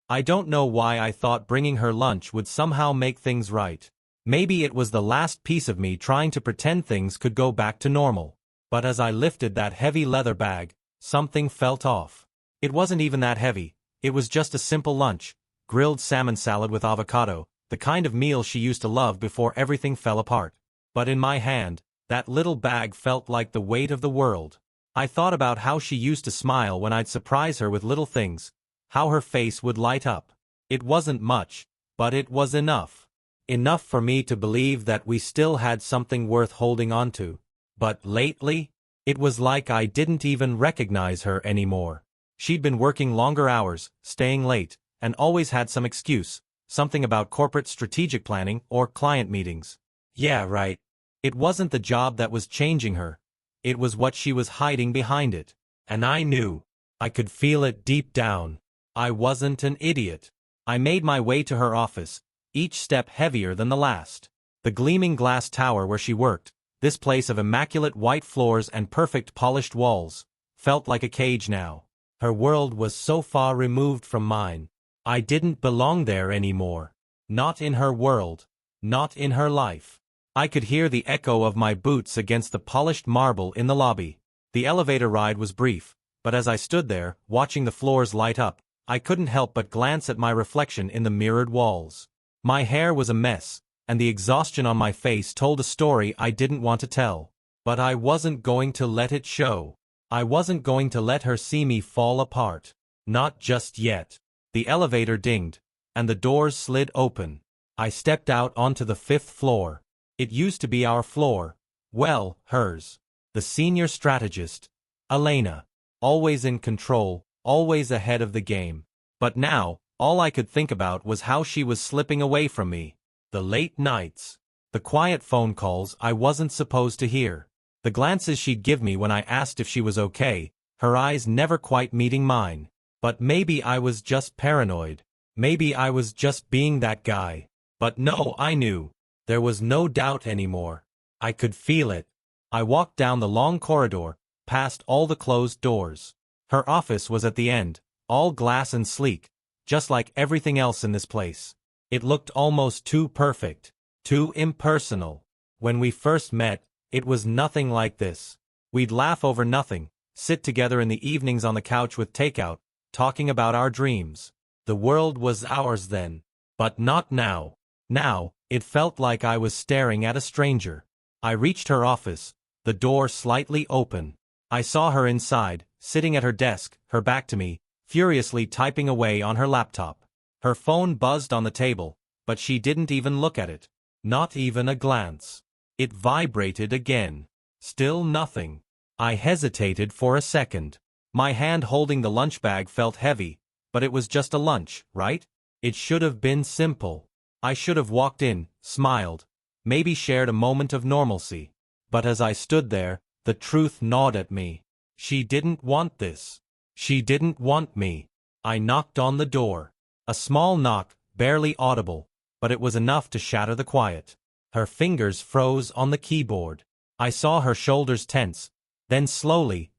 I don't know why I thought bringing her lunch would somehow make things right. Maybe it was the last piece of me trying to pretend things could go back to normal. But as I lifted that heavy leather bag, something felt off. It wasn't even that heavy. It was just a simple lunch. Grilled salmon salad with avocado, the kind of meal she used to love before everything fell apart. But in my hand, that little bag felt like the weight of the world. I thought about how she used to smile when I'd surprise her with little things, how her face would light up. It wasn't much, but it was enough. Enough for me to believe that we still had something worth holding on to. But lately, it was like I didn't even recognize her anymore. She'd been working longer hours, staying late, and always had some excuse, something about corporate strategic planning or client meetings. Yeah, right. It wasn't the job that was changing her. It was what she was hiding behind it. And I knew. I could feel it deep down. I wasn't an idiot. I made my way to her office, each step heavier than the last. The gleaming glass tower where she worked, this place of immaculate white floors and perfect polished walls, felt like a cage now. Her world was so far removed from mine. I didn't belong there anymore. Not in her world. Not in her life. I could hear the echo of my boots against the polished marble in the lobby. The elevator ride was brief, but as I stood there, watching the floors light up, I couldn't help but glance at my reflection in the mirrored walls. My hair was a mess, and the exhaustion on my face told a story I didn't want to tell. But I wasn't going to let it show. I wasn't going to let her see me fall apart. Not just yet. The elevator dinged, and the doors slid open. I stepped out onto the 5th floor. It used to be our floor. Well, hers. The senior strategist, Elena. Always in control, always ahead of the game. But now, all I could think about was how she was slipping away from me. The late nights. The quiet phone calls I wasn't supposed to hear. The glances she'd give me when I asked if she was okay, her eyes never quite meeting mine. But maybe I was just paranoid. Maybe I was just being that guy. But no, I knew. There was no doubt anymore. I could feel it. I walked down the long corridor, past all the closed doors. Her office was at the end, all glass and sleek, just like everything else in this place. It looked almost too perfect, too impersonal. When we first met, it was nothing like this. We'd laugh over nothing, sit together in the evenings on the couch with takeout, talking about our dreams. The world was ours then. But not now. Now, it felt like I was staring at a stranger. I reached her office, the door slightly open. I saw her inside, sitting at her desk, her back to me, furiously typing away on her laptop. Her phone buzzed on the table, but she didn't even look at it. Not even a glance. It vibrated again. Still nothing. I hesitated for a second. My hand holding the lunch bag felt heavy, but it was just a lunch, right? It should have been simple. I should have walked in, smiled, maybe shared a moment of normalcy. But as I stood there, the truth gnawed at me. She didn't want this. She didn't want me. I knocked on the door. A small knock, barely audible, but it was enough to shatter the quiet. Her fingers froze on the keyboard. I saw her shoulders tense. Then slowly,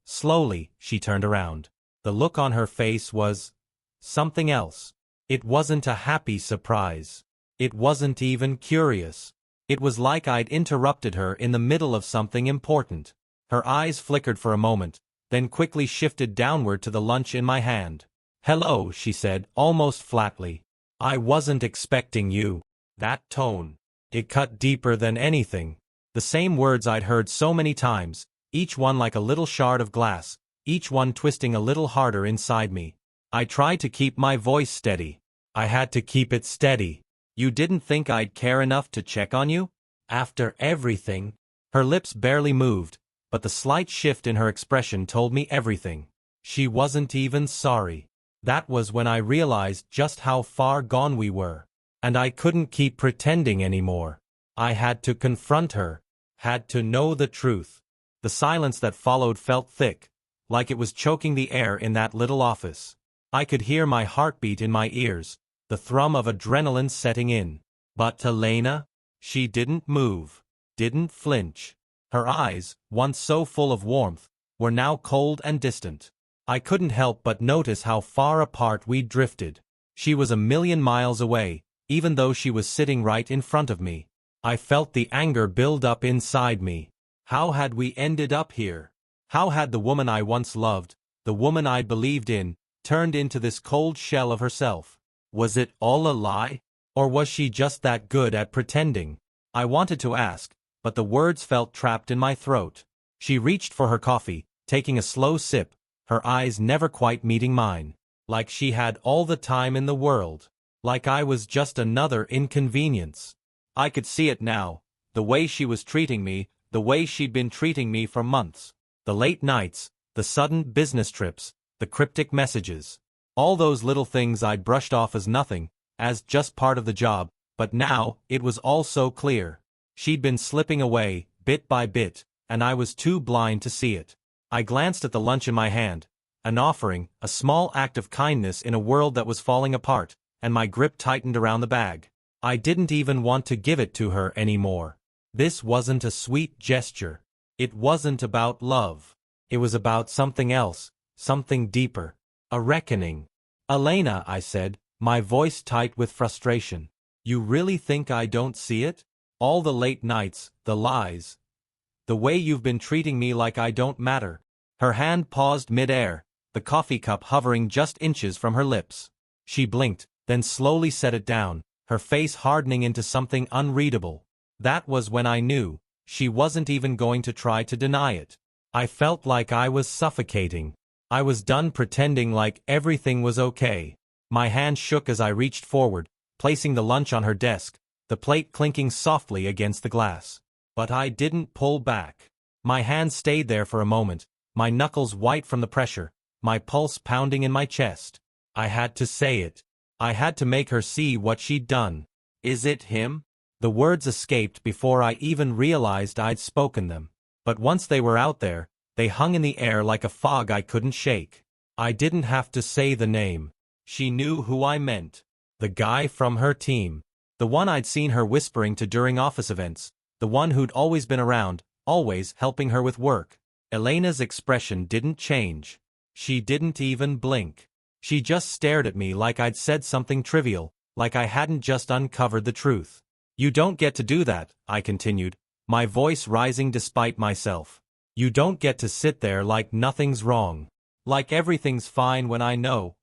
she turned around. The look on her face was something else. It wasn't a happy surprise. It wasn't even curious. It was like I'd interrupted her in the middle of something important. Her eyes flickered for a moment, then quickly shifted downward to the lunch in my hand. "Hello," she said, almost flatly. "I wasn't expecting you." That tone. It cut deeper than anything. The same words I'd heard so many times, each one like a little shard of glass, each one twisting a little harder inside me. I tried to keep my voice steady. I had to keep it steady. "You didn't think I'd care enough to check on you? After everything?" Her lips barely moved, but the slight shift in her expression told me everything. She wasn't even sorry. That was when I realized just how far gone we were. And I couldn't keep pretending anymore. I had to confront her. Had to know the truth. The silence that followed felt thick, like it was choking the air in that little office. I could hear my heartbeat in my ears, the thrum of adrenaline setting in. But Elena? She didn't move. Didn't flinch. Her eyes, once so full of warmth, were now cold and distant. I couldn't help but notice how far apart we'd drifted. She was a million miles away, even though she was sitting right in front of me. I felt the anger build up inside me. How had we ended up here? How had the woman I once loved, the woman I believed in, turned into this cold shell of herself? Was it all a lie? Or was she just that good at pretending? I wanted to ask, but the words felt trapped in my throat. She reached for her coffee, taking a slow sip, her eyes never quite meeting mine. Like she had all the time in the world. Like I was just another inconvenience. I could see it now, the way she was treating me, the way she'd been treating me for months. The late nights, the sudden business trips, the cryptic messages. All those little things I'd brushed off as nothing, as just part of the job, but now, it was all so clear. She'd been slipping away, bit by bit, and I was too blind to see it. I glanced at the lunch in my hand, an offering, a small act of kindness in a world that was falling apart, and my grip tightened around the bag. I didn't even want to give it to her anymore. This wasn't a sweet gesture. It wasn't about love. It was about something else, something deeper. A reckoning. "Elena," I said, my voice tight with frustration. "You really think I don't see it? All the late nights, the lies. The way you've been treating me like I don't matter." Her hand paused mid-air, the coffee cup hovering just inches from her lips. She blinked, then slowly set it down, her face hardening into something unreadable. That was when I knew, she wasn't even going to try to deny it. I felt like I was suffocating. I was done pretending like everything was okay. My hand shook as I reached forward, placing the lunch on her desk, the plate clinking softly against the glass. But I didn't pull back. My hand stayed there for a moment, my knuckles white from the pressure, my pulse pounding in my chest. I had to say it. I had to make her see what she'd done. "Is it him?" The words escaped before I even realized I'd spoken them. But once they were out there, they hung in the air like a fog I couldn't shake. I didn't have to say the name. She knew who I meant. The guy from her team. The one I'd seen her whispering to during office events. The one who'd always been around, always helping her with work. Elena's expression didn't change. She didn't even blink. She just stared at me like I'd said something trivial, like I hadn't just uncovered the truth. "You don't get to do that," I continued, my voice rising despite myself. "You don't get to sit there like nothing's wrong. Like everything's fine when I know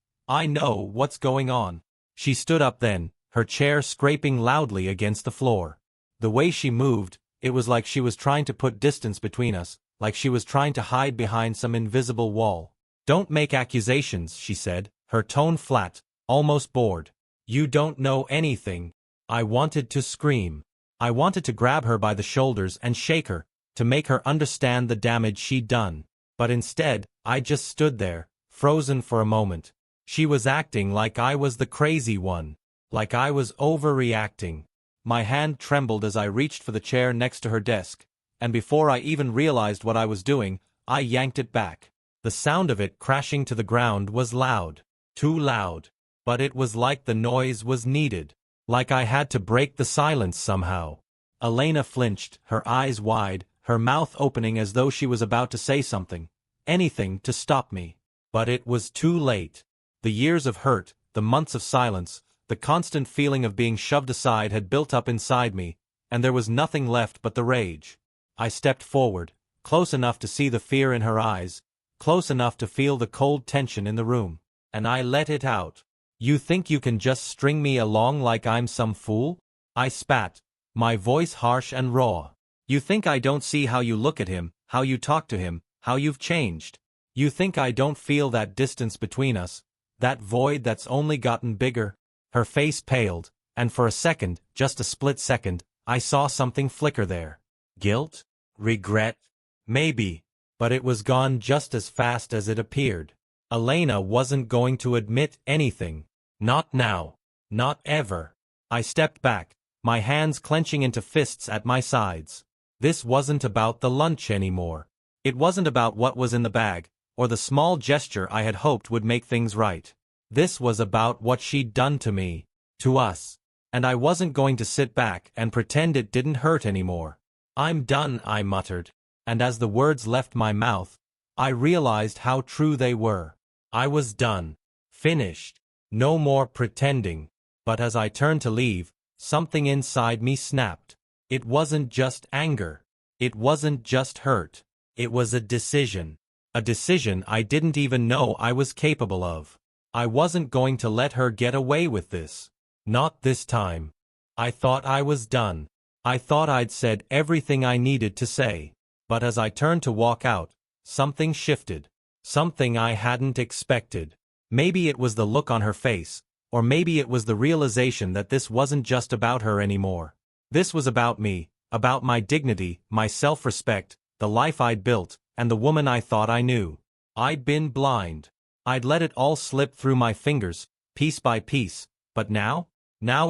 what's going on." She stood up then, her chair scraping loudly against the floor. The way she moved, it was like she was trying to put distance between us, like she was trying to hide behind some invisible wall. "Don't make accusations," she said, her tone flat, almost bored. "You don't know anything." I wanted to scream. I wanted to grab her by the shoulders and shake her, to make her understand the damage she'd done. But instead, I just stood there, frozen for a moment. She was acting like I was the crazy one. Like I was overreacting. My hand trembled as I reached for the chair next to her desk, and before I even realized what I was doing, I yanked it back. The sound of it crashing to the ground was loud. Too loud. But it was like the noise was needed. Like I had to break the silence somehow. Elena flinched, her eyes wide, her mouth opening as though she was about to say something. Anything to stop me. But it was too late. The years of hurt, the months of silence, the constant feeling of being shoved aside had built up inside me, and there was nothing left but the rage. I stepped forward, close enough to see the fear in her eyes, close enough to feel the cold tension in the room. And I let it out. "You think you can just string me along like I'm some fool?" I spat, my voice harsh and raw. "You think I don't see how you look at him, how you talk to him, how you've changed? You think I don't feel that distance between us, that void that's only gotten bigger?" Her face paled, and for a second, just a split second, I saw something flicker there. Guilt? Regret? Maybe. But it was gone just as fast as it appeared. Elena wasn't going to admit anything. Not now. Not ever. I stepped back, my hands clenching into fists at my sides. This wasn't about the lunch anymore. It wasn't about what was in the bag, or the small gesture I had hoped would make things right. This was about what she'd done to me. To us. And I wasn't going to sit back and pretend it didn't hurt anymore. "I'm done," I muttered. And as the words left my mouth, I realized how true they were. I was done. Finished. No more pretending. But as I turned to leave, something inside me snapped. It wasn't just anger. It wasn't just hurt. It was a decision. A decision I didn't even know I was capable of. I wasn't going to let her get away with this. Not this time. I thought I was done. I thought I'd said everything I needed to say. But as I turned to walk out, something shifted. Something I hadn't expected. Maybe it was the look on her face, or maybe it was the realization that this wasn't just about her anymore. This was about me, about my dignity, my self-respect, the life I'd built, and the woman I thought I knew. I'd been blind. I'd let it all slip through my fingers, piece by piece, but now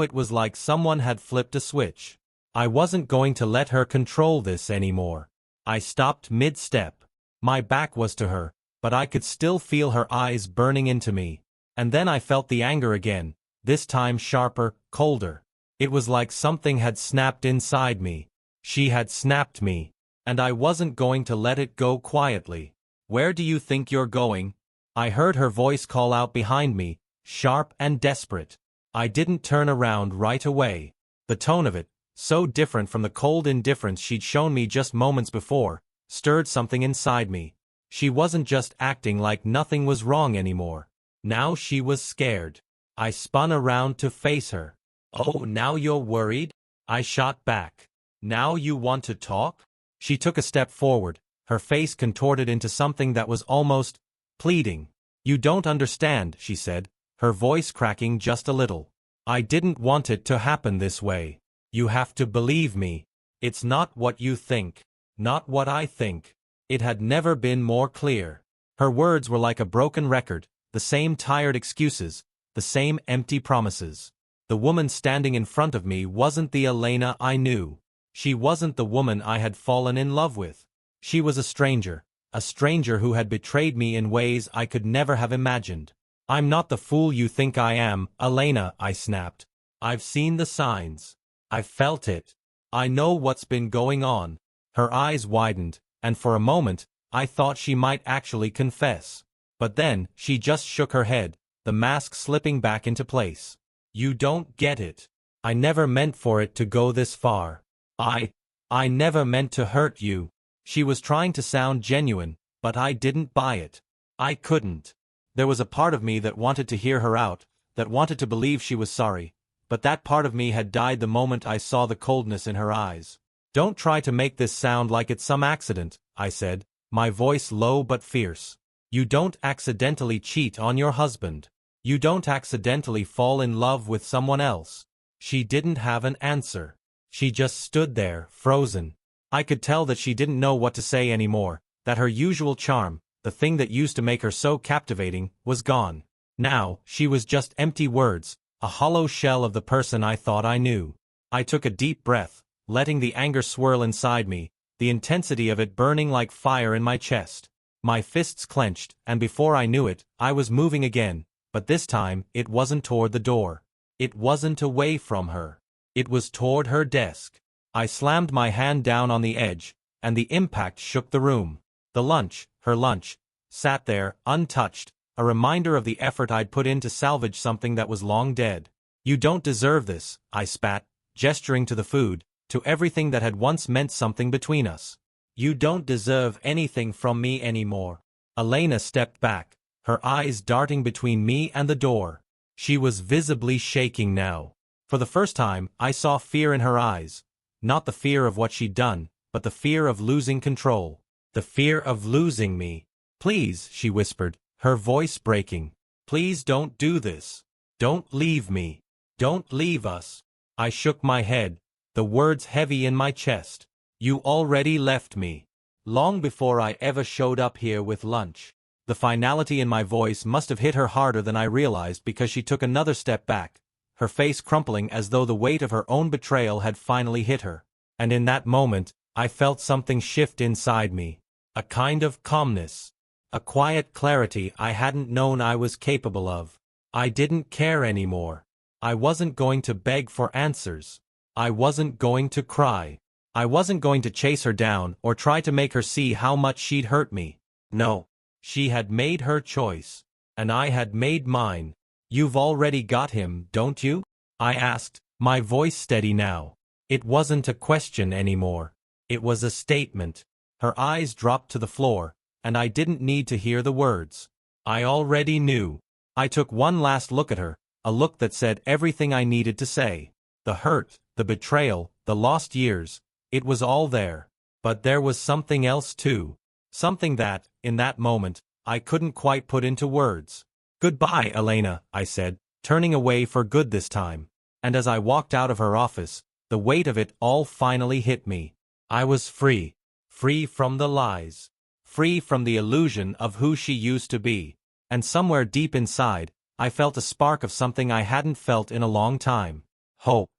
it was like someone had flipped a switch. I wasn't going to let her control this anymore. I stopped mid-step. My back was to her, but I could still feel her eyes burning into me. And then I felt the anger again, this time sharper, colder. It was like something had snapped inside me. She had snapped me. And I wasn't going to let it go quietly. "Where do you think you're going?" I heard her voice call out behind me, sharp and desperate. I didn't turn around right away. The tone of it, so different from the cold indifference she'd shown me just moments before, stirred something inside me. She wasn't just acting like nothing was wrong anymore. Now she was scared. I spun around to face her. "Oh, now you're worried?" I shot back. "Now you want to talk?" She took a step forward, her face contorted into something that was almost pleading. "You don't understand," she said, her voice cracking just a little. "I didn't want it to happen this way. You have to believe me. It's not what you think. Not what I think." It had never been more clear. Her words were like a broken record, the same tired excuses, the same empty promises. The woman standing in front of me wasn't the Elena I knew. She wasn't the woman I had fallen in love with. She was a stranger who had betrayed me in ways I could never have imagined. "I'm not the fool you think I am, Elena," I snapped. "I've seen the signs. I've felt it. I know what's been going on." Her eyes widened, and for a moment, I thought she might actually confess. But then, she just shook her head, the mask slipping back into place. "You don't get it. I never meant for it to go this far. I never meant to hurt you." She was trying to sound genuine, but I didn't buy it. I couldn't. There was a part of me that wanted to hear her out, that wanted to believe she was sorry, but that part of me had died the moment I saw the coldness in her eyes. "Don't try to make this sound like it's some accident," I said, my voice low but fierce. "You don't accidentally cheat on your husband. You don't accidentally fall in love with someone else." She didn't have an answer. She just stood there, frozen. I could tell that she didn't know what to say anymore, that her usual charm, the thing that used to make her so captivating, was gone. Now, she was just empty words, a hollow shell of the person I thought I knew. I took a deep breath, letting the anger swirl inside me, the intensity of it burning like fire in my chest. My fists clenched, and before I knew it, I was moving again, but this time, it wasn't toward the door. It wasn't away from her. It was toward her desk. I slammed my hand down on the edge, and the impact shook the room. The lunch, her lunch, sat there, untouched, a reminder of the effort I'd put in to salvage something that was long dead. "You don't deserve this," I spat, gesturing to the food, to everything that had once meant something between us. "You don't deserve anything from me anymore." Elena stepped back, her eyes darting between me and the door. She was visibly shaking now. For the first time, I saw fear in her eyes. Not the fear of what she'd done, but the fear of losing control. The fear of losing me. "Please," she whispered, her voice breaking. "Please don't do this. Don't leave me. Don't leave us." I shook my head, the words heavy in my chest. "You already left me. Long before I ever showed up here with lunch." The finality in my voice must have hit her harder than I realized because she took another step back, her face crumpling as though the weight of her own betrayal had finally hit her. And in that moment, I felt something shift inside me. A kind of calmness. A quiet clarity I hadn't known I was capable of. I didn't care anymore. I wasn't going to beg for answers. I wasn't going to cry. I wasn't going to chase her down or try to make her see how much she'd hurt me. No. She had made her choice. And I had made mine. You've already got him, don't you? I asked, my voice steady now. It wasn't a question anymore. It was a statement. Her eyes dropped to the floor, and I didn't need to hear the words. I already knew. I took one last look at her, a look that said everything I needed to say. The hurt, the betrayal, the lost years, it was all there. But there was something else too. Something that, in that moment, I couldn't quite put into words. Goodbye, Elena, I said, turning away for good this time. And as I walked out of her office, the weight of it all finally hit me. I was free. Free from the lies. Free from the illusion of who she used to be. And somewhere deep inside, I felt a spark of something I hadn't felt in a long time. Hope.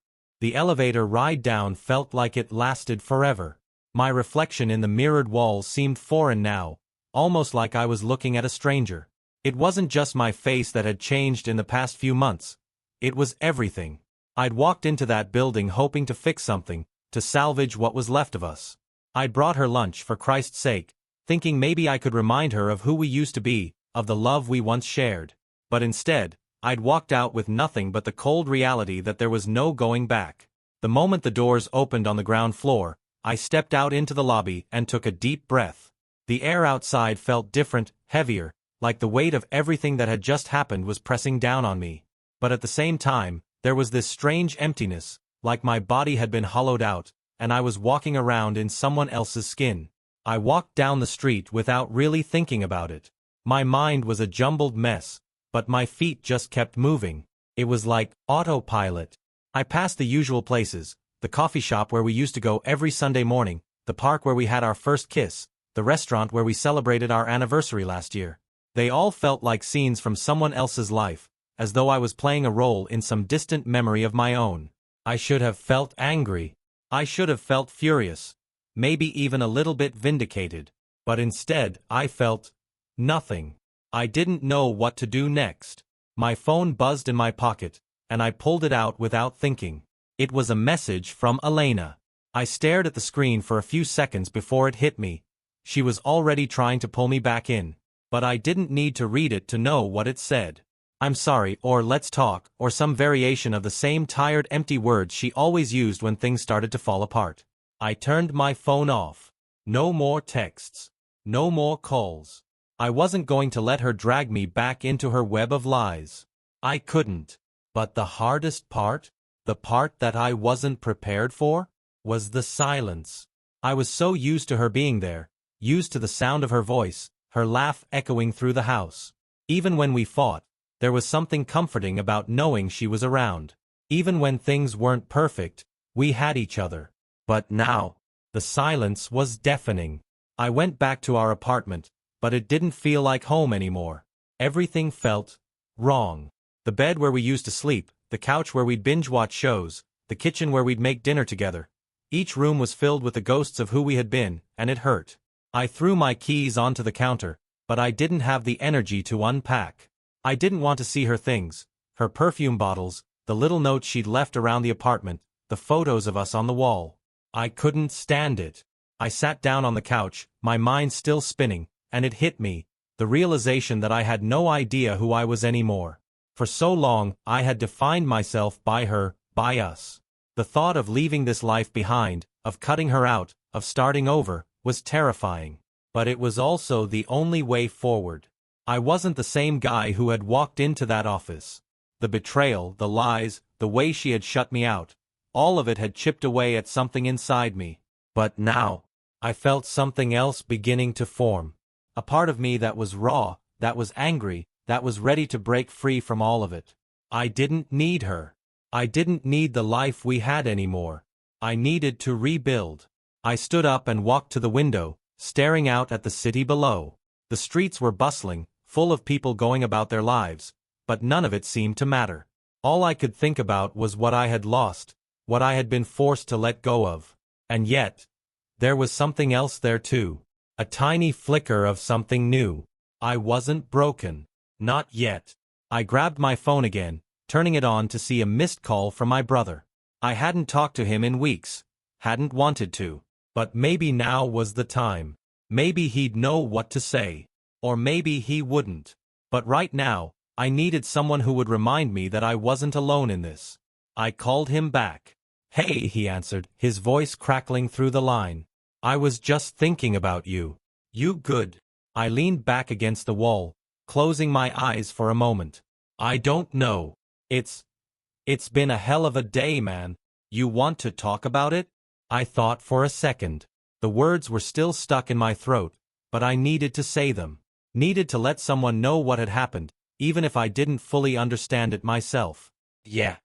The elevator ride down felt like it lasted forever. My reflection in the mirrored walls seemed foreign now, almost like I was looking at a stranger. It wasn't just my face that had changed in the past few months. It was everything. I'd walked into that building hoping to fix something, to salvage what was left of us. I'd brought her lunch for Christ's sake, thinking maybe I could remind her of who we used to be, of the love we once shared. But instead, I'd walked out with nothing but the cold reality that there was no going back. The moment the doors opened on the ground floor, I stepped out into the lobby and took a deep breath. The air outside felt different, heavier, like the weight of everything that had just happened was pressing down on me. But at the same time, there was this strange emptiness, like my body had been hollowed out, and I was walking around in someone else's skin. I walked down the street without really thinking about it. My mind was a jumbled mess, but my feet just kept moving. It was like autopilot. I passed the usual places, the coffee shop where we used to go every Sunday morning, the park where we had our first kiss, the restaurant where we celebrated our anniversary last year. They all felt like scenes from someone else's life, as though I was playing a role in some distant memory of my own. I should have felt angry. I should have felt furious. Maybe even a little bit vindicated. But instead, I felt nothing. I didn't know what to do next. My phone buzzed in my pocket, and I pulled it out without thinking. It was a message from Elena. I stared at the screen for a few seconds before it hit me. She was already trying to pull me back in. But I didn't need to read it to know what it said. I'm sorry, or let's talk, or some variation of the same tired, empty words she always used when things started to fall apart. I turned my phone off. No more texts. No more calls. I wasn't going to let her drag me back into her web of lies. I couldn't. But the hardest part, the part that I wasn't prepared for, was the silence. I was so used to her being there, used to the sound of her voice, her laugh echoing through the house. Even when we fought, there was something comforting about knowing she was around. Even when things weren't perfect, we had each other. But now, the silence was deafening. I went back to our apartment, but it didn't feel like home anymore. Everything felt wrong. The bed where we used to sleep, the couch where we'd binge-watch shows, the kitchen where we'd make dinner together. Each room was filled with the ghosts of who we had been, and it hurt. I threw my keys onto the counter, but I didn't have the energy to unpack. I didn't want to see her things, her perfume bottles, the little notes she'd left around the apartment, the photos of us on the wall. I couldn't stand it. I sat down on the couch, my mind still spinning, and it hit me, the realization that I had no idea who I was anymore. For so long, I had defined myself by her, by us. The thought of leaving this life behind, of cutting her out, of starting over, was terrifying. But it was also the only way forward. I wasn't the same guy who had walked into that office. The betrayal, the lies, the way she had shut me out, all of it had chipped away at something inside me. But now, I felt something else beginning to form. A part of me that was raw, that was angry, that was ready to break free from all of it. I didn't need her. I didn't need the life we had anymore. I needed to rebuild. I stood up and walked to the window, staring out at the city below. The streets were bustling, full of people going about their lives, but none of it seemed to matter. All I could think about was what I had lost, what I had been forced to let go of. And yet, there was something else there too. A tiny flicker of something new. I wasn't broken. Not yet. I grabbed my phone again, turning it on to see a missed call from my brother. I hadn't talked to him in weeks, hadn't wanted to. But maybe now was the time. Maybe he'd know what to say. Or maybe he wouldn't. But right now, I needed someone who would remind me that I wasn't alone in this. I called him back. "Hey," he answered, his voice crackling through the line. "I was just thinking about you. You good?" I leaned back against the wall, closing my eyes for a moment. "I don't know. It's been a hell of a day, man. You want to talk about it?" I thought for a second. The words were still stuck in my throat, but I needed to say them. Needed to let someone know what had happened, even if I didn't fully understand it myself. Yeah,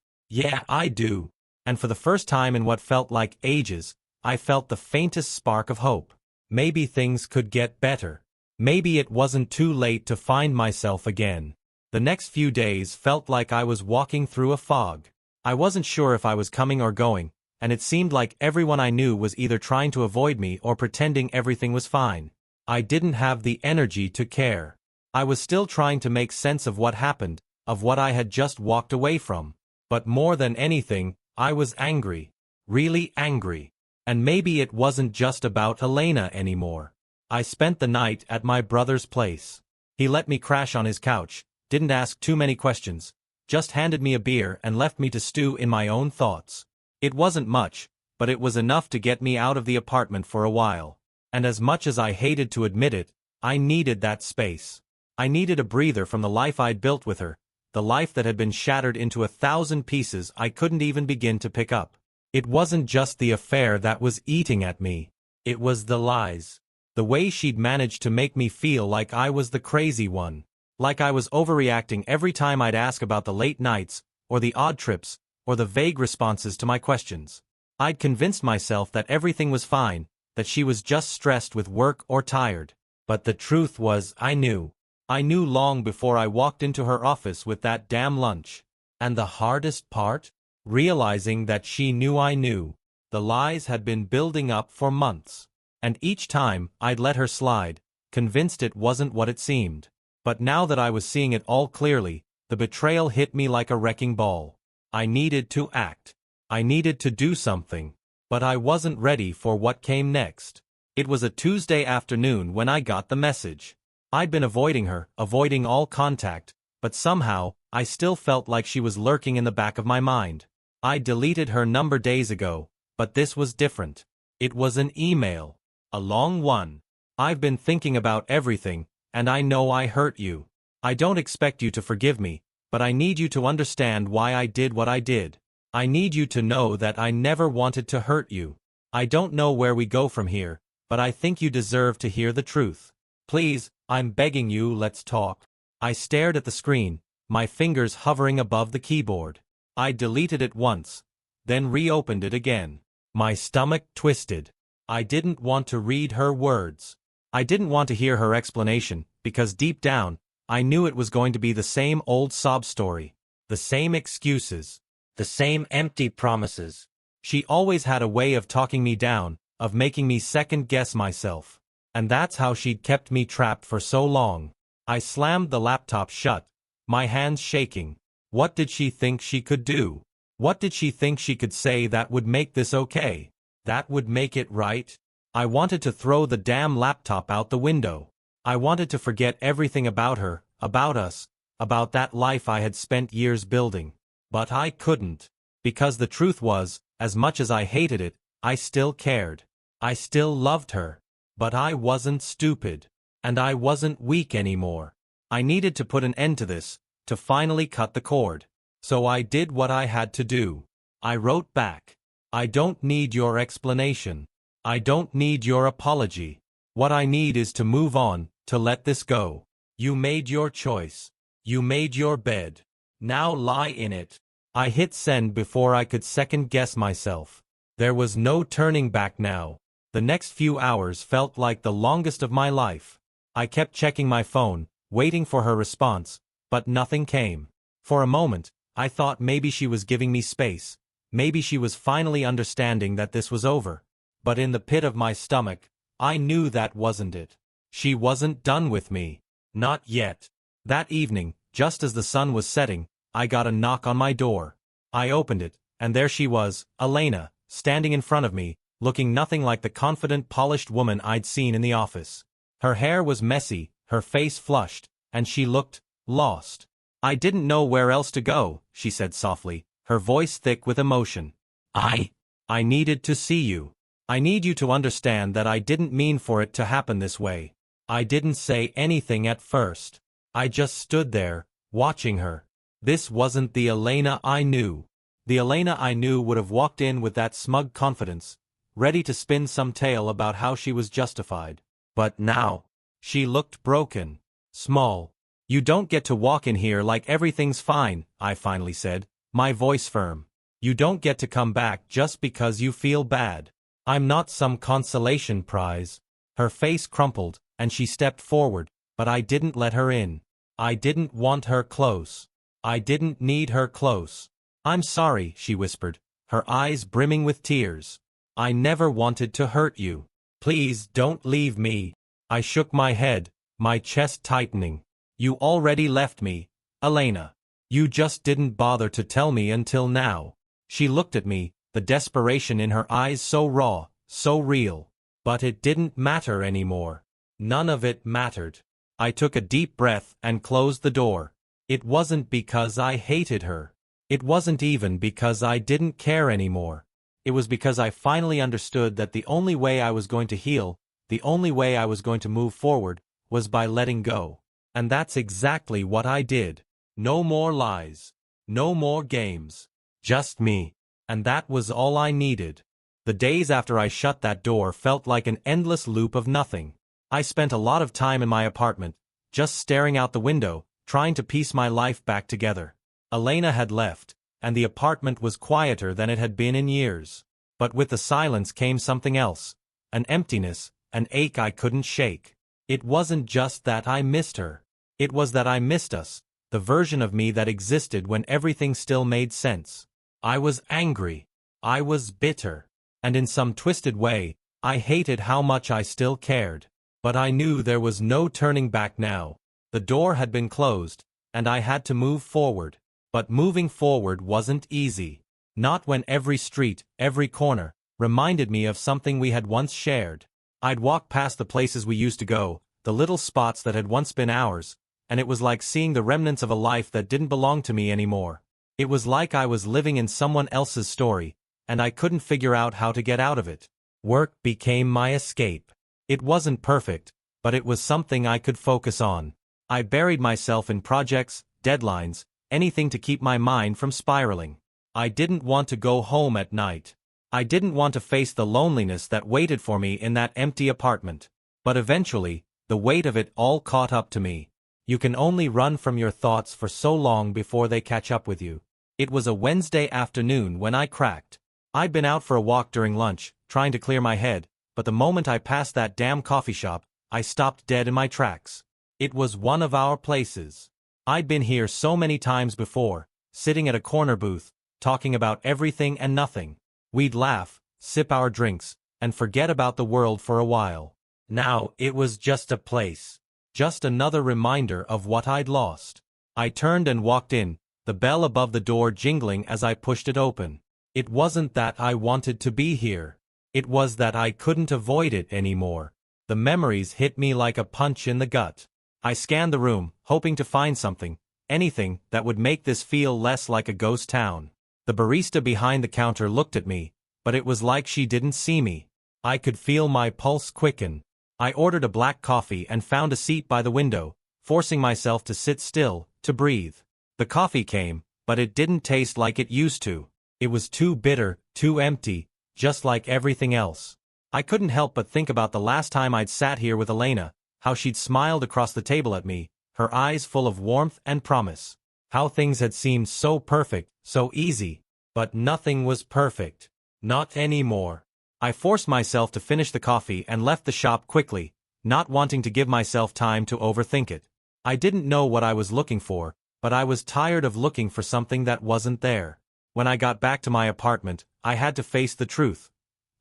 I do. And for the first time in what felt like ages, I felt the faintest spark of hope. Maybe things could get better. Maybe it wasn't too late to find myself again. The next few days felt like I was walking through a fog. I wasn't sure if I was coming or going, and it seemed like everyone I knew was either trying to avoid me or pretending everything was fine. I didn't have the energy to care. I was still trying to make sense of what happened, of what I had just walked away from. But more than anything, I was angry. Really angry. And maybe it wasn't just about Elena anymore. I spent the night at my brother's place. He let me crash on his couch, didn't ask too many questions, just handed me a beer and left me to stew in my own thoughts. It wasn't much, but it was enough to get me out of the apartment for a while. And as much as I hated to admit it, I needed that space. I needed a breather from the life I'd built with her, the life that had been shattered into 1,000 pieces I couldn't even begin to pick up. It wasn't just the affair that was eating at me. It was the lies. The way she'd managed to make me feel like I was the crazy one. Like I was overreacting every time I'd ask about the late nights, or the odd trips, or the vague responses to my questions. I'd convinced myself that everything was fine, that she was just stressed with work or tired. But the truth was, I knew. I knew long before I walked into her office with that damn lunch. And the hardest part? Realizing that she knew I knew. The lies had been building up for months. And each time, I'd let her slide, convinced it wasn't what it seemed. But now that I was seeing it all clearly, the betrayal hit me like a wrecking ball. I needed to act. I needed to do something. But I wasn't ready for what came next. It was a Tuesday afternoon when I got the message. I'd been avoiding her, avoiding all contact, but somehow, I still felt like she was lurking in the back of my mind. I deleted her number days ago, but this was different. It was an email. A long one. "I've been thinking about everything, and I know I hurt you. I don't expect you to forgive me, but I need you to understand why I did what I did. I need you to know that I never wanted to hurt you. I don't know where we go from here, but I think you deserve to hear the truth. Please, I'm begging you, let's talk." I stared at the screen, my fingers hovering above the keyboard. I deleted it once, then reopened it again. My stomach twisted. I didn't want to read her words. I didn't want to hear her explanation, because deep down, I knew it was going to be the same old sob story. The same excuses. The same empty promises. She always had a way of talking me down, of making me second-guess myself. And that's how she'd kept me trapped for so long. I slammed the laptop shut, my hands shaking. What did she think she could do? What did she think she could say that would make this okay? That would make it right? I wanted to throw the damn laptop out the window. I wanted to forget everything about her, about us, about that life I had spent years building. But I couldn't. Because the truth was, as much as I hated it, I still cared. I still loved her. But I wasn't stupid. And I wasn't weak anymore. I needed to put an end to this, to finally cut the cord. So I did what I had to do. I wrote back. "I don't need your explanation. I don't need your apology. What I need is to move on, to let this go. You made your choice. You made your bed. Now lie in it." I hit send before I could second-guess myself. There was no turning back now. The next few hours felt like the longest of my life. I kept checking my phone, waiting for her response, but nothing came. For a moment, I thought maybe she was giving me space. Maybe she was finally understanding that this was over. But in the pit of my stomach, I knew that wasn't it. She wasn't done with me. Not yet. That evening, just as the sun was setting, I got a knock on my door. I opened it, and there she was, Elena, standing in front of me, looking nothing like the confident, polished woman I'd seen in the office. Her hair was messy, her face flushed, and she looked lost. I didn't know where else to go, she said softly, her voice thick with emotion. I needed to see you. I need you to understand that I didn't mean for it to happen this way. I didn't say anything at first. I just stood there, watching her. This wasn't the Elena I knew. The Elena I knew would have walked in with that smug confidence, ready to spin some tale about how she was justified. But now, she looked broken, small. You don't get to walk in here like everything's fine, I finally said, my voice firm. You don't get to come back just because you feel bad. I'm not some consolation prize. Her face crumpled, and she stepped forward, but I didn't let her in. I didn't want her close. I didn't need her close. I'm sorry, she whispered, her eyes brimming with tears. I never wanted to hurt you. Please don't leave me. I shook my head, my chest tightening. You already left me, Elena. You just didn't bother to tell me until now. She looked at me, the desperation in her eyes so raw, so real. But it didn't matter anymore. None of it mattered. I took a deep breath and closed the door. It wasn't because I hated her. It wasn't even because I didn't care anymore. It was because I finally understood that the only way I was going to heal, the only way I was going to move forward, was by letting go. And that's exactly what I did. No more lies. No more games. Just me. And that was all I needed. The days after I shut that door felt like an endless loop of nothing. I spent a lot of time in my apartment, just staring out the window, trying to piece my life back together. Elena had left, and the apartment was quieter than it had been in years. But with the silence came something else, an emptiness, an ache I couldn't shake. It wasn't just that I missed her. It was that I missed us, the version of me that existed when everything still made sense. I was angry. I was bitter. And in some twisted way, I hated how much I still cared. But I knew there was no turning back now. The door had been closed, and I had to move forward. But moving forward wasn't easy. Not when every street, every corner, reminded me of something we had once shared. I'd walk past the places we used to go, the little spots that had once been ours, and it was like seeing the remnants of a life that didn't belong to me anymore. It was like I was living in someone else's story, and I couldn't figure out how to get out of it. Work became my escape. It wasn't perfect, but it was something I could focus on. I buried myself in projects, deadlines, anything to keep my mind from spiraling. I didn't want to go home at night. I didn't want to face the loneliness that waited for me in that empty apartment. But eventually, the weight of it all caught up to me. You can only run from your thoughts for so long before they catch up with you. It was a Wednesday afternoon when I cracked. I'd been out for a walk during lunch, trying to clear my head, but the moment I passed that damn coffee shop, I stopped dead in my tracks. It was one of our places. I'd been here so many times before, sitting at a corner booth, talking about everything and nothing. We'd laugh, sip our drinks, and forget about the world for a while. Now it was just a place. Just another reminder of what I'd lost. I turned and walked in, the bell above the door jingling as I pushed it open. It wasn't that I wanted to be here. It was that I couldn't avoid it anymore. The memories hit me like a punch in the gut. I scanned the room, hoping to find something, anything that would make this feel less like a ghost town. The barista behind the counter looked at me, but it was like she didn't see me. I could feel my pulse quicken. I ordered a black coffee and found a seat by the window, forcing myself to sit still, to breathe. The coffee came, but it didn't taste like it used to. It was too bitter, too empty, just like everything else. I couldn't help but think about the last time I'd sat here with Elena, how she'd smiled across the table at me, her eyes full of warmth and promise. How things had seemed so perfect, so easy. But nothing was perfect. Not anymore. I forced myself to finish the coffee and left the shop quickly, not wanting to give myself time to overthink it. I didn't know what I was looking for, but I was tired of looking for something that wasn't there. When I got back to my apartment, I had to face the truth.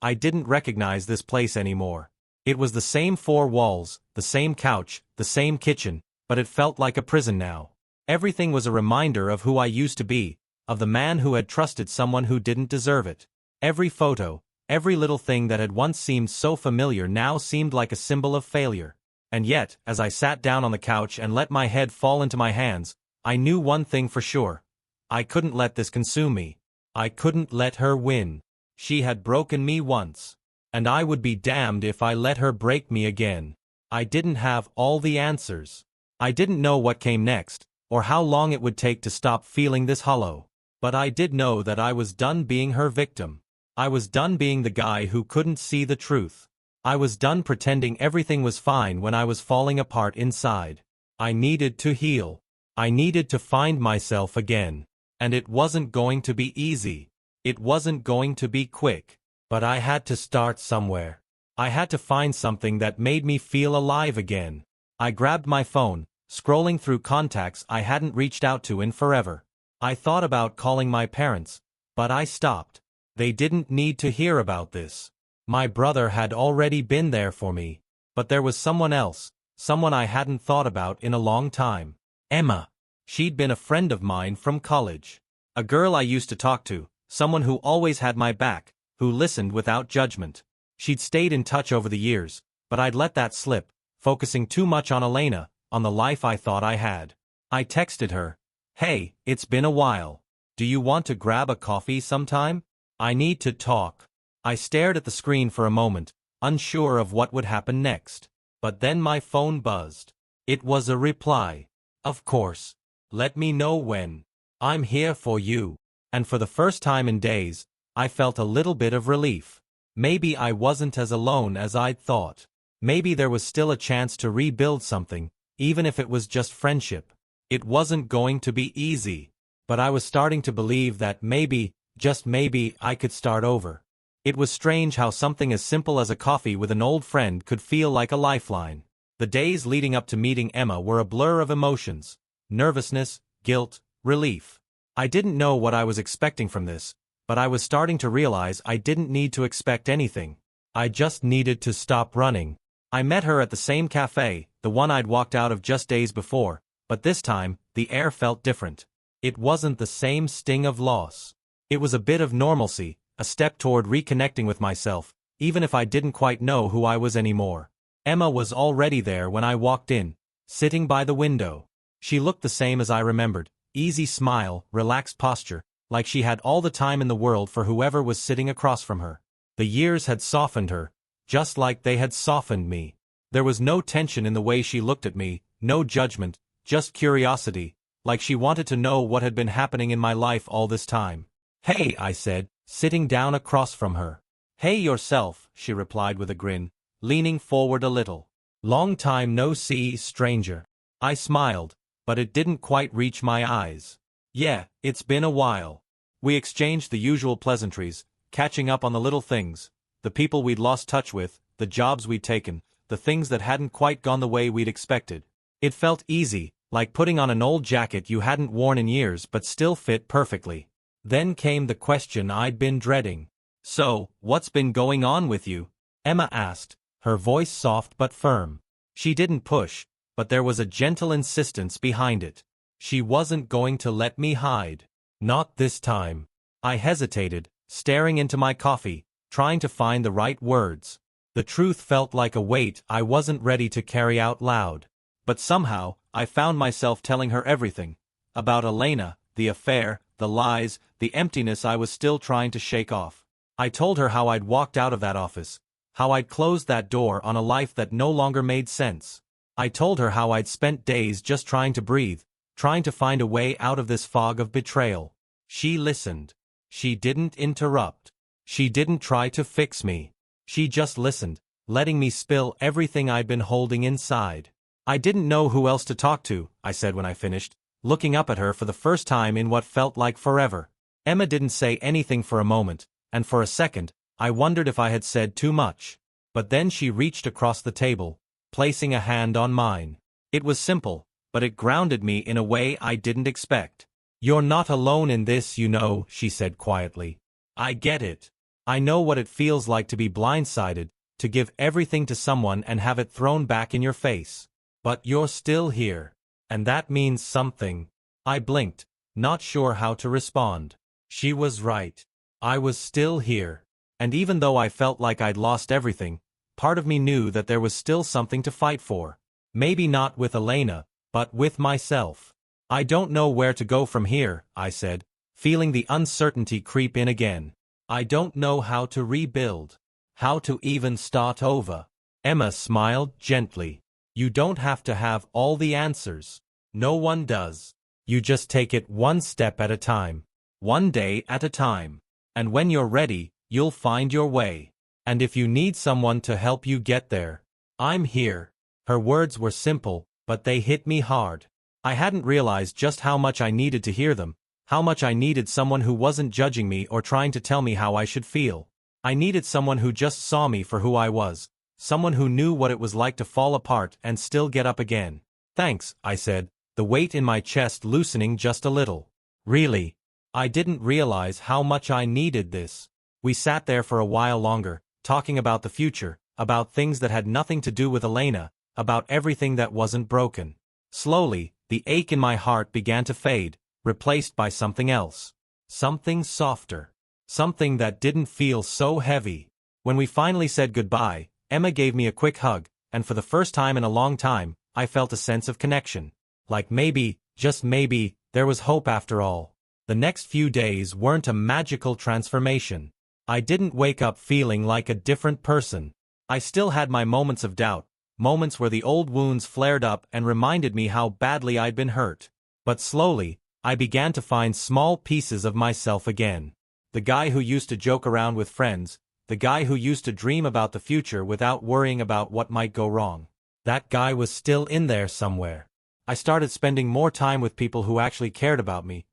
I didn't recognize this place anymore. It was the same four walls, the same couch, the same kitchen, but it felt like a prison now. Everything was a reminder of who I used to be, of the man who had trusted someone who didn't deserve it. Every photo, every little thing that had once seemed so familiar now seemed like a symbol of failure. And yet, as I sat down on the couch and let my head fall into my hands, I knew one thing for sure. I couldn't let this consume me. I couldn't let her win. She had broken me once. And I would be damned if I let her break me again. I didn't have all the answers. I didn't know what came next, or how long it would take to stop feeling this hollow. But I did know that I was done being her victim. I was done being the guy who couldn't see the truth. I was done pretending everything was fine when I was falling apart inside. I needed to heal. I needed to find myself again. And it wasn't going to be easy. It wasn't going to be quick. But I had to start somewhere. I had to find something that made me feel alive again. I grabbed my phone, scrolling through contacts I hadn't reached out to in forever. I thought about calling my parents, but I stopped. They didn't need to hear about this. My brother had already been there for me. But there was someone else, someone I hadn't thought about in a long time. Emma. She'd been a friend of mine from college. A girl I used to talk to, someone who always had my back, who listened without judgment. She'd stayed in touch over the years, but I'd let that slip, focusing too much on Elena, on the life I thought I had. I texted her, "Hey, it's been a while. Do you want to grab a coffee sometime? I need to talk." I stared at the screen for a moment, unsure of what would happen next. But then my phone buzzed. It was a reply. "Of course. Let me know when. I'm here for you." And for the first time in days, I felt a little bit of relief. Maybe I wasn't as alone as I'd thought. Maybe there was still a chance to rebuild something, even if it was just friendship. It wasn't going to be easy. But I was starting to believe that maybe, just maybe, I could start over. It was strange how something as simple as a coffee with an old friend could feel like a lifeline. The days leading up to meeting Emma were a blur of emotions. Nervousness, guilt, relief. I didn't know what I was expecting from this, but I was starting to realize I didn't need to expect anything. I just needed to stop running. I met her at the same cafe, the one I'd walked out of just days before, but this time, the air felt different. It wasn't the same sting of loss. It was a bit of normalcy, a step toward reconnecting with myself, even if I didn't quite know who I was anymore. Emma was already there when I walked in, sitting by the window. She looked the same as I remembered, easy smile, relaxed posture, like she had all the time in the world for whoever was sitting across from her. The years had softened her, just like they had softened me. There was no tension in the way she looked at me, no judgment, just curiosity, like she wanted to know what had been happening in my life all this time. "Hey," I said, sitting down across from her. "Hey yourself," she replied with a grin, leaning forward a little. "Long time no see, stranger." I smiled, but it didn't quite reach my eyes. "Yeah, it's been a while." We exchanged the usual pleasantries, catching up on the little things, the people we'd lost touch with, the jobs we'd taken, the things that hadn't quite gone the way we'd expected. It felt easy, like putting on an old jacket you hadn't worn in years but still fit perfectly. Then came the question I'd been dreading. "So, what's been going on with you?" Emma asked, her voice soft but firm. She didn't push, but there was a gentle insistence behind it. She wasn't going to let me hide. Not this time. I hesitated, staring into my coffee, trying to find the right words. The truth felt like a weight I wasn't ready to carry out loud. But somehow, I found myself telling her everything. About Elena, the affair, the lies, the emptiness I was still trying to shake off. I told her how I'd walked out of that office, how I'd closed that door on a life that no longer made sense. I told her how I'd spent days just trying to breathe, trying to find a way out of this fog of betrayal. She listened. She didn't interrupt. She didn't try to fix me. She just listened, letting me spill everything I'd been holding inside. "I didn't know who else to talk to," I said when I finished, looking up at her for the first time in what felt like forever. Emma didn't say anything for a moment, and for a second, I wondered if I had said too much. But then she reached across the table, placing a hand on mine. It was simple, but it grounded me in a way I didn't expect. "You're not alone in this, you know," she said quietly. "I get it. I know what it feels like to be blindsided, to give everything to someone and have it thrown back in your face. But you're still here. And that means something." I blinked, not sure how to respond. She was right. I was still here. And even though I felt like I'd lost everything, part of me knew that there was still something to fight for. Maybe not with Elena, but with myself. I don't know where to go from here, I said, feeling the uncertainty creep in again. I don't know how to rebuild. How to even start over. Emma smiled gently. You don't have to have all the answers. No one does. You just take it one step at a time. One day at a time. And when you're ready, you'll find your way. And if you need someone to help you get there, I'm here. Her words were simple, but they hit me hard. I hadn't realized just how much I needed to hear them, how much I needed someone who wasn't judging me or trying to tell me how I should feel. I needed someone who just saw me for who I was, someone who knew what it was like to fall apart and still get up again. Thanks, I said, the weight in my chest loosening just a little. Really? I didn't realize how much I needed this. We sat there for a while longer, talking about the future, about things that had nothing to do with Elena, about everything that wasn't broken. Slowly, the ache in my heart began to fade, replaced by something else. Something softer. Something that didn't feel so heavy. When we finally said goodbye, Emma gave me a quick hug, and for the first time in a long time, I felt a sense of connection. Like maybe, just maybe, there was hope after all. The next few days weren't a magical transformation. I didn't wake up feeling like a different person. I still had my moments of doubt, moments where the old wounds flared up and reminded me how badly I'd been hurt. But slowly, I began to find small pieces of myself again. The guy who used to joke around with friends, the guy who used to dream about the future without worrying about what might go wrong. That guy was still in there somewhere. I started spending more time with people who actually cared about me.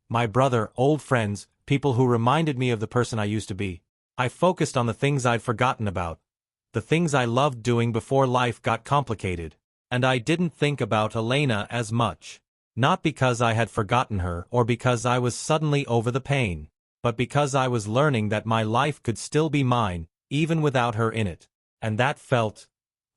My brother, old friends, people who reminded me of the person I used to be. I focused on the things I'd forgotten about, the things I loved doing before life got complicated. And I didn't think about Elena as much. Not because I had forgotten her or because I was suddenly over the pain, but because I was learning that my life could still be mine, even without her in it. And that felt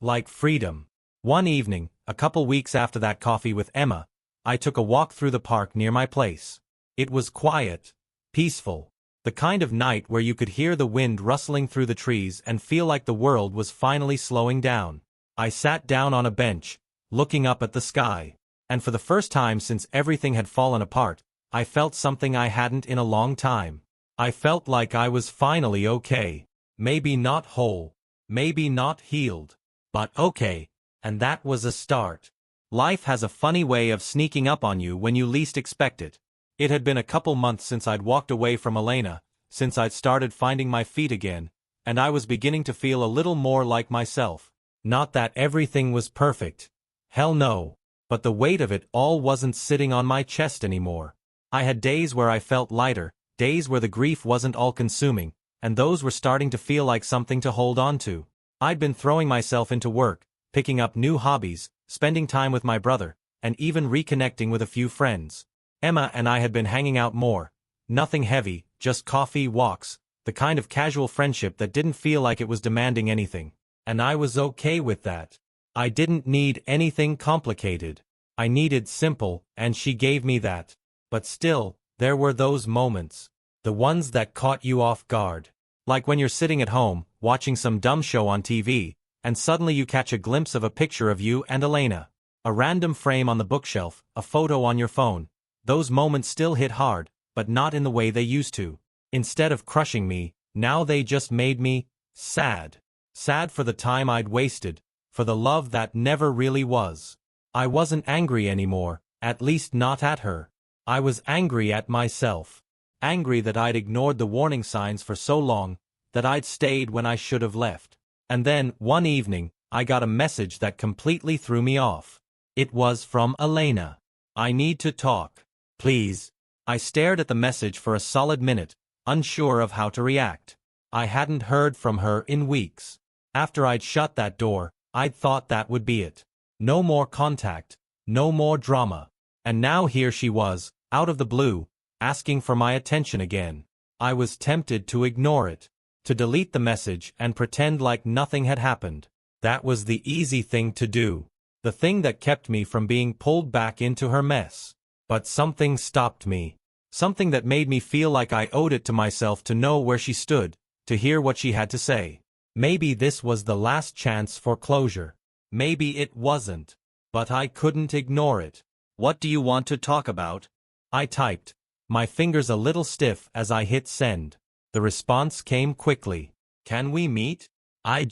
like freedom. One evening, a couple weeks after that coffee with Emma, I took a walk through the park near my place. It was quiet, peaceful, the kind of night where you could hear the wind rustling through the trees and feel like the world was finally slowing down. I sat down on a bench, looking up at the sky, and for the first time since everything had fallen apart, I felt something I hadn't in a long time. I felt like I was finally okay. Maybe not whole, maybe not healed, but okay, and that was a start. Life has a funny way of sneaking up on you when you least expect it. It had been a couple months since I'd walked away from Elena, since I'd started finding my feet again, and I was beginning to feel a little more like myself. Not that everything was perfect. Hell no. But the weight of it all wasn't sitting on my chest anymore. I had days where I felt lighter, days where the grief wasn't all-consuming, and those were starting to feel like something to hold on to. I'd been throwing myself into work, picking up new hobbies, spending time with my brother, and even reconnecting with a few friends. Emma and I had been hanging out more. Nothing heavy, just coffee, walks, the kind of casual friendship that didn't feel like it was demanding anything. And I was okay with that. I didn't need anything complicated. I needed simple, and she gave me that. But still, there were those moments. The ones that caught you off guard. Like when you're sitting at home, watching some dumb show on TV, and suddenly you catch a glimpse of a picture of you and Elena. A random frame on the bookshelf, a photo on your phone. Those moments still hit hard, but not in the way they used to. Instead of crushing me, now they just made me sad. Sad for the time I'd wasted, for the love that never really was. I wasn't angry anymore, at least not at her. I was angry at myself. Angry that I'd ignored the warning signs for so long, that I'd stayed when I should have left. And then, one evening, I got a message that completely threw me off. It was from Elena. I need to talk. Please. I stared at the message for a solid minute, unsure of how to react. I hadn't heard from her in weeks. After I'd shut that door, I'd thought that would be it. No more contact, no more drama. And now here she was, out of the blue, asking for my attention again. I was tempted to ignore it, to delete the message and pretend like nothing had happened. That was the easy thing to do. The thing that kept me from being pulled back into her mess. But something stopped me. Something that made me feel like I owed it to myself to know where she stood, to hear what she had to say. Maybe this was the last chance for closure. Maybe it wasn't. But I couldn't ignore it. What do you want to talk about? I typed, my fingers a little stiff as I hit send. The response came quickly. Can we meet? I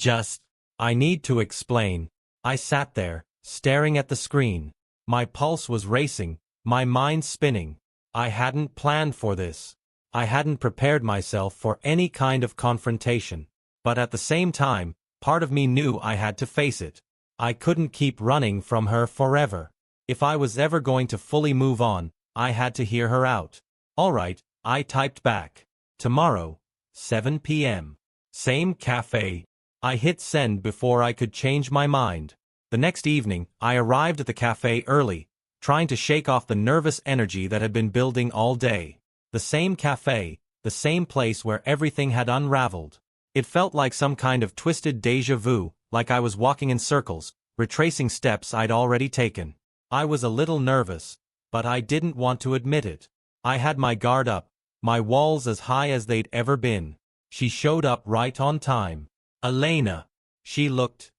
need to explain. I sat there, staring at the screen. My pulse was racing, my mind spinning. I hadn't planned for this. I hadn't prepared myself for any kind of confrontation. But at the same time, part of me knew I had to face it. I couldn't keep running from her forever. If I was ever going to fully move on, I had to hear her out. All right, I typed back. Tomorrow, 7 p.m. Same cafe. I hit send before I could change my mind. The next evening, I arrived at the cafe early, trying to shake off the nervous energy that had been building all day. The same cafe, the same place where everything had unraveled. It felt like some kind of twisted déjà vu, like I was walking in circles, retracing steps I'd already taken. I was a little nervous, but I didn't want to admit it. I had my guard up, my walls as high as they'd ever been. She showed up right on time. Elena. She looked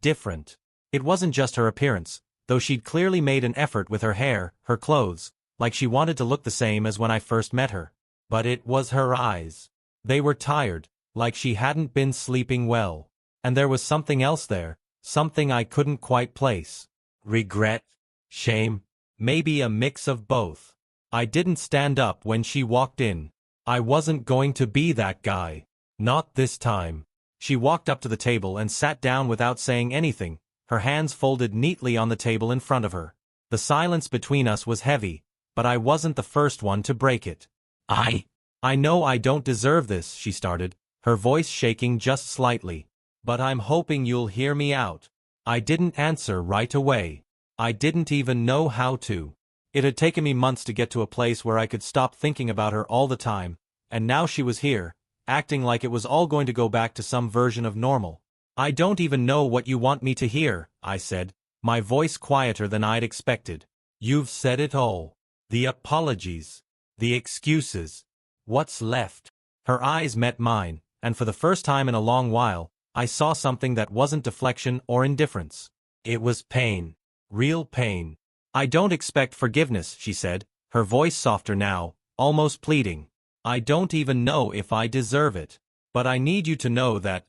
different. It wasn't just her appearance, though she'd clearly made an effort with her hair, her clothes, like she wanted to look the same as when I first met her. But it was her eyes. They were tired, like she hadn't been sleeping well. And there was something else there, something I couldn't quite place. Regret? Shame? Maybe a mix of both. I didn't stand up when she walked in. I wasn't going to be that guy. Not this time. She walked up to the table and sat down without saying anything, her hands folded neatly on the table in front of her. The silence between us was heavy, but I wasn't the first one to break it. I know I don't deserve this, she started, her voice shaking just slightly. But I'm hoping you'll hear me out. I didn't answer right away. I didn't even know how to. It had taken me months to get to a place where I could stop thinking about her all the time, and now she was here, acting like it was all going to go back to some version of normal. I don't even know what you want me to hear, I said, my voice quieter than I'd expected. You've said it all. The apologies. The excuses. What's left? Her eyes met mine, and for the first time in a long while, I saw something that wasn't deflection or indifference. It was pain. Real pain. I don't expect forgiveness, she said, her voice softer now, almost pleading. I don't even know if I deserve it. But I need you to know that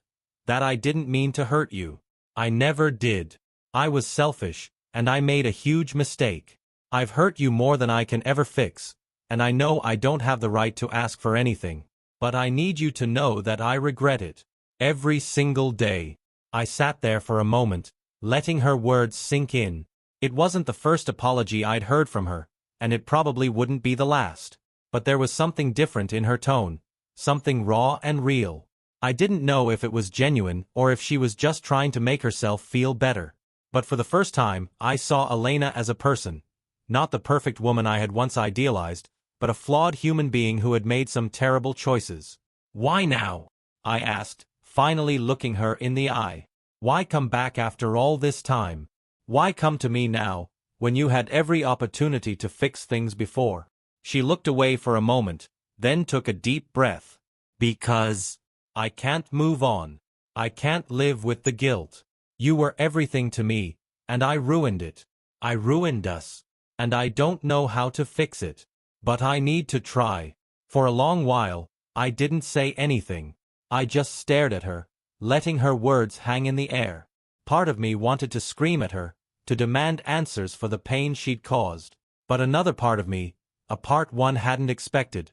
I didn't mean to hurt you. I never did. I was selfish, and I made a huge mistake. I've hurt you more than I can ever fix, and I know I don't have the right to ask for anything. But I need you to know that I regret it. Every single day. I sat there for a moment, letting her words sink in. It wasn't the first apology I'd heard from her, and it probably wouldn't be the last. But there was something different in her tone, something raw and real. I didn't know if it was genuine or if she was just trying to make herself feel better. But for the first time, I saw Elena as a person. Not the perfect woman I had once idealized, but a flawed human being who had made some terrible choices. Why now? I asked, finally looking her in the eye. Why come back after all this time? Why come to me now, when you had every opportunity to fix things before? She looked away for a moment, then took a deep breath. Because I can't move on. I can't live with the guilt. You were everything to me, and I ruined it. I ruined us. And I don't know how to fix it. But I need to try. For a long while, I didn't say anything. I just stared at her, letting her words hang in the air. Part of me wanted to scream at her, to demand answers for the pain she'd caused. But another part of me, a part one hadn't expected,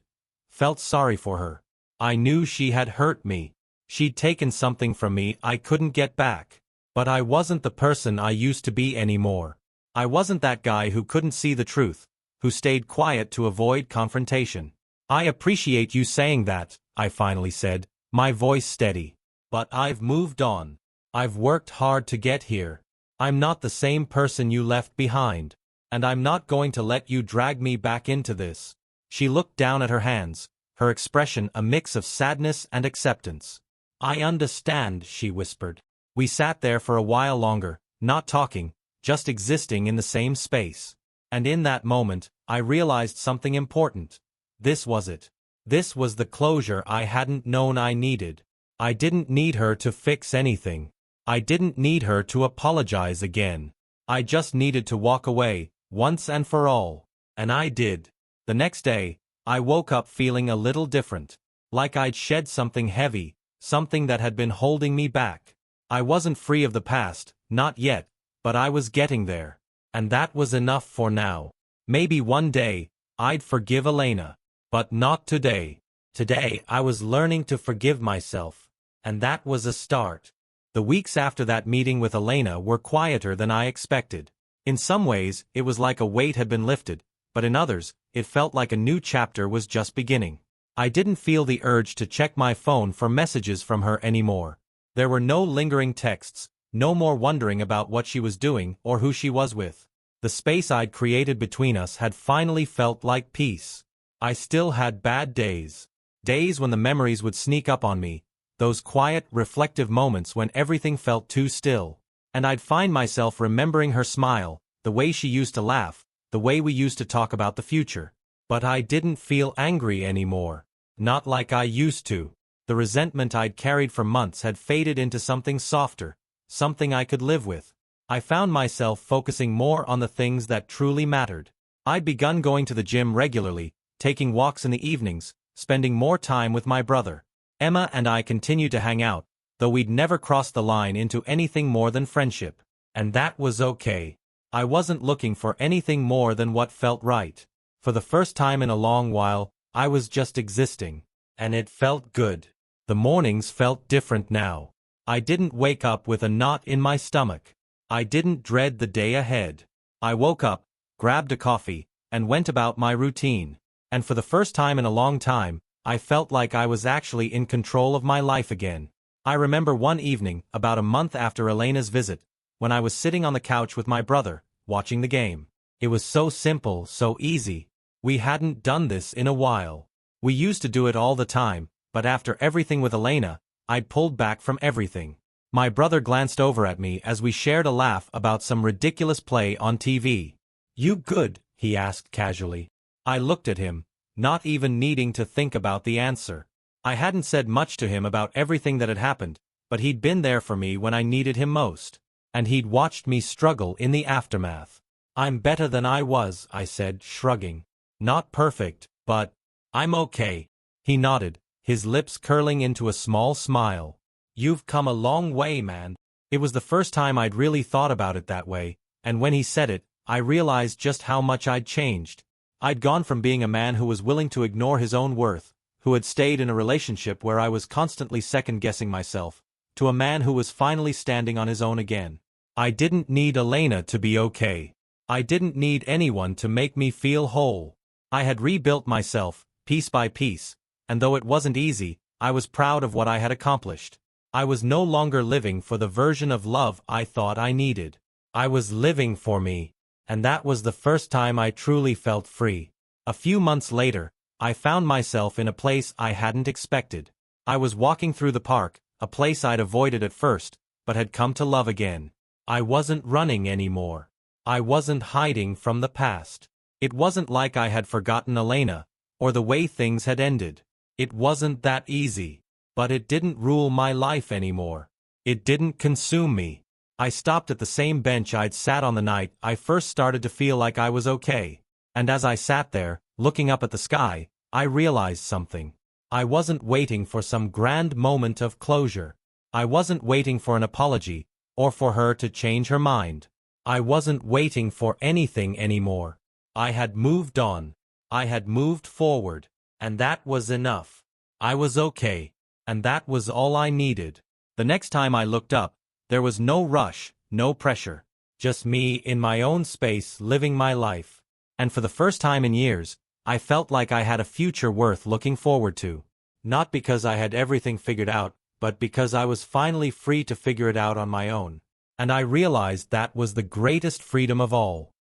felt sorry for her. I knew she had hurt me. She'd taken something from me I couldn't get back. But I wasn't the person I used to be anymore. I wasn't that guy who couldn't see the truth, who stayed quiet to avoid confrontation. I appreciate you saying that, I finally said, my voice steady. But I've moved on. I've worked hard to get here. I'm not the same person you left behind. And I'm not going to let you drag me back into this. She looked down at her hands, her expression a mix of sadness and acceptance. I understand, she whispered. We sat there for a while longer, not talking, just existing in the same space. And in that moment, I realized something important. This was it. This was the closure I hadn't known I needed. I didn't need her to fix anything. I didn't need her to apologize again. I just needed to walk away, once and for all. And I did. The next day, I woke up feeling a little different. Like I'd shed something heavy, something that had been holding me back. I wasn't free of the past, not yet, but I was getting there. And that was enough for now. Maybe one day, I'd forgive Elena. But not today. Today, I was learning to forgive myself. And that was a start. The weeks after that meeting with Elena were quieter than I expected. In some ways, it was like a weight had been lifted, but in others, it felt like a new chapter was just beginning. I didn't feel the urge to check my phone for messages from her anymore. There were no lingering texts, no more wondering about what she was doing or who she was with. The space I'd created between us had finally felt like peace. I still had bad days. Days when the memories would sneak up on me, those quiet, reflective moments when everything felt too still. And I'd find myself remembering her smile, the way she used to laugh, the way we used to talk about the future. But I didn't feel angry anymore. Not like I used to. The resentment I'd carried for months had faded into something softer, something I could live with. I found myself focusing more on the things that truly mattered. I'd begun going to the gym regularly, taking walks in the evenings, spending more time with my brother. Emma and I continued to hang out, though we'd never crossed the line into anything more than friendship. And that was okay. I wasn't looking for anything more than what felt right. For the first time in a long while, I was just existing. And it felt good. The mornings felt different now. I didn't wake up with a knot in my stomach. I didn't dread the day ahead. I woke up, grabbed a coffee, and went about my routine. And for the first time in a long time, I felt like I was actually in control of my life again. I remember one evening, about a month after Elena's visit, when I was sitting on the couch with my brother, watching the game. It was so simple, so easy. We hadn't done this in a while. We used to do it all the time, but after everything with Elena, I'd pulled back from everything. My brother glanced over at me as we shared a laugh about some ridiculous play on TV. "You good?" he asked casually. I looked at him, not even needing to think about the answer. I hadn't said much to him about everything that had happened, but he'd been there for me when I needed him most. And he'd watched me struggle in the aftermath. "I'm better than I was," I said, shrugging. "Not perfect, but I'm okay." He nodded, his lips curling into a small smile. "You've come a long way, man." It was the first time I'd really thought about it that way, and when he said it, I realized just how much I'd changed. I'd gone from being a man who was willing to ignore his own worth, who had stayed in a relationship where I was constantly second-guessing myself, to a man who was finally standing on his own again. I didn't need Elena to be okay. I didn't need anyone to make me feel whole. I had rebuilt myself, piece by piece, and though it wasn't easy, I was proud of what I had accomplished. I was no longer living for the version of love I thought I needed. I was living for me, and that was the first time I truly felt free. A few months later, I found myself in a place I hadn't expected. I was walking through the park, a place I'd avoided at first, but had come to love again. I wasn't running anymore. I wasn't hiding from the past. It wasn't like I had forgotten Elena, or the way things had ended. It wasn't that easy. But it didn't rule my life anymore. It didn't consume me. I stopped at the same bench I'd sat on the night I first started to feel like I was okay. And as I sat there, looking up at the sky, I realized something. I wasn't waiting for some grand moment of closure. I wasn't waiting for an apology, or for her to change her mind. I wasn't waiting for anything anymore. I had moved on. I had moved forward. And that was enough. I was okay. And that was all I needed. The next time I looked up, there was no rush, no pressure. Just me in my own space living my life. And for the first time in years, I felt like I had a future worth looking forward to. Not because I had everything figured out, but because I was finally free to figure it out on my own. And I realized that was the greatest freedom of all.